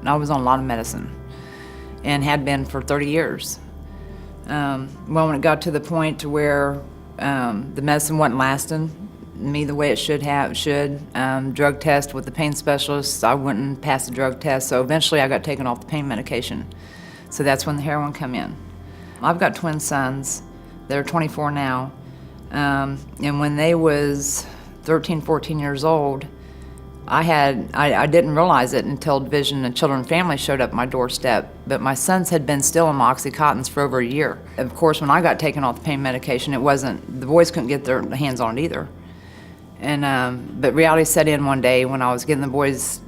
I was on a lot of medicine and had been for 30 years. Well, when it got to the point to where the medicine wasn't lasting me the way it should, drug test with the pain specialist, I wouldn't pass the drug test, so eventually I got taken off the pain medication. So that's when the heroin come in. I've got twin sons. They're 24 now. And when they was 13, 14 years old, I didn't realize it until Division of Children and Family showed up at my doorstep, but my sons had been still on my Oxycontins for over a year. Of course, when I got taken off the pain medication, the boys couldn't get their hands on it either. And but reality set in one day when I was getting the boys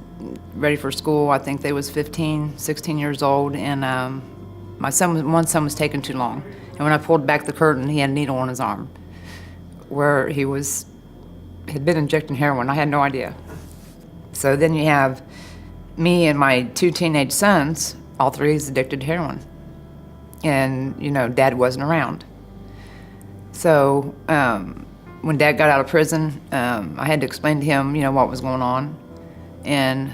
ready for school. I think they was 15, 16 years old, and one son was taking too long. And when I pulled back the curtain, he had a needle on his arm where had been injecting heroin. I had no idea. So then you have me and my two teenage sons, all three is addicted to heroin. And, Dad wasn't around. So when Dad got out of prison, I had to explain to him, what was going on. And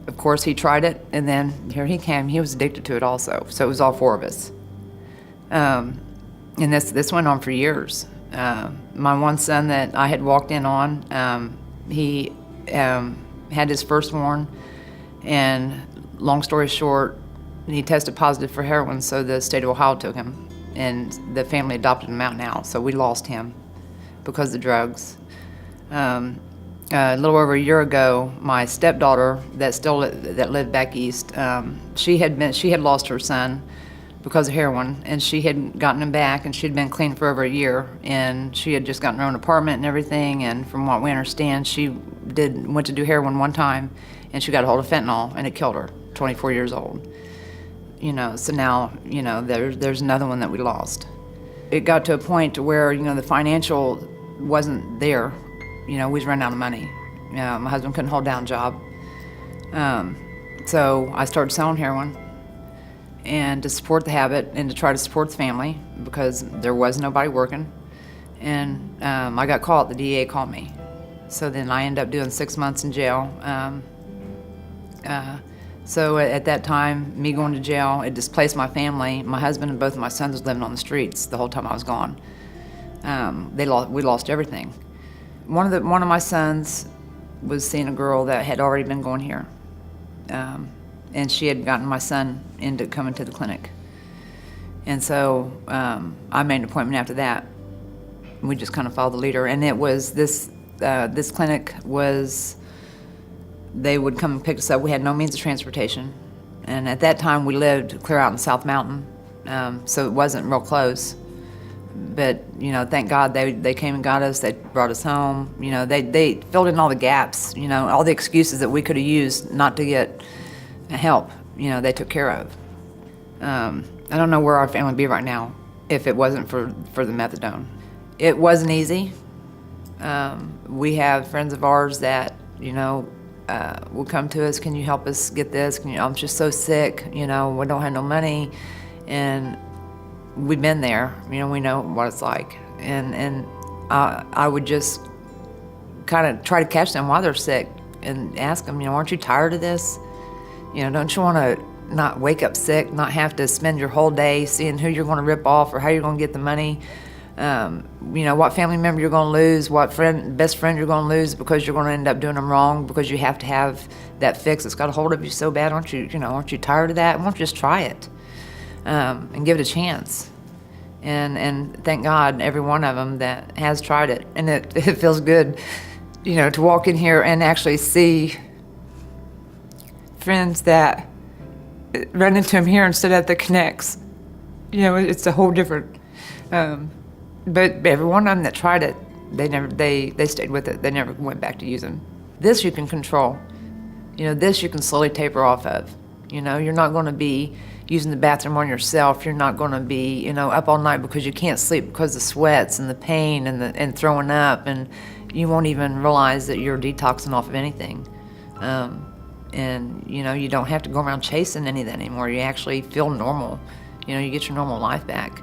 of course he tried it, and then here he came. He was addicted to it also. So it was all four of us. And this went on for years. My one son that I had walked in on, he had his firstborn, and long story short, he tested positive for heroin, so the state of Ohio took him, and the family adopted him out now, so we lost him because of drugs. A little over a year ago, my stepdaughter that lived back east, she had lost her son because of heroin, and she had gotten him back, and she'd been clean for over a year, and she had just gotten her own apartment and everything, and from what we understand, she went to do heroin one time, and she got a hold of fentanyl, and it killed her, 24 years old. So now, there's another one that we lost. It got to a point to where, the financial wasn't there. We was running out of money. My husband couldn't hold down a job. So I started selling heroin, and to support the habit and to try to support the family because there was nobody working. And I got called, the DA called me. So then I ended up doing 6 months in jail. So at that time, me going to jail, it displaced my family. My husband and both of my sons was living on the streets the whole time I was gone. We lost everything. One of my sons was seeing a girl that had already been going here. And she had gotten my son into coming to the clinic. And so I made an appointment after that. We just kind of followed the leader. And it was this clinic they would come and pick us up. We had no means of transportation. And at that time we lived clear out in South Mountain, so it wasn't real close. But, thank God they came and got us. They brought us home. They filled in all the gaps, all the excuses that we could have used not to get help, they took care of. I don't know where our family would be right now if it wasn't for the methadone. It wasn't easy. We have friends of ours that, will come to us, can you help us get this? I'm just so sick, we don't have no money. And we've been there, we know what it's like. And I would just kind of try to catch them while they're sick and ask them, aren't you tired of this? Don't you want to not wake up sick, not have to spend your whole day seeing who you're going to rip off or how you're going to get the money? What family member you're going to lose, what best friend you're going to lose because you're going to end up doing them wrong because you have to have that fix that's got a hold of you so bad. Aren't you tired of that? Why don't you just try it and give it a chance? And thank God, every one of them that has tried it, and it feels good, to walk in here and actually see friends that run into them here instead of at the Connects. It's a whole different. But every one of them that tried it, they stayed with it. They never went back to using. This you can control. This you can slowly taper off of. You're not going to be using the bathroom on yourself. You're not going to be, up all night because you can't sleep because of the sweats and the pain and throwing up, and you won't even realize that you're detoxing off of anything. And you don't have to go around chasing any of that anymore. You actually feel normal. You get your normal life back.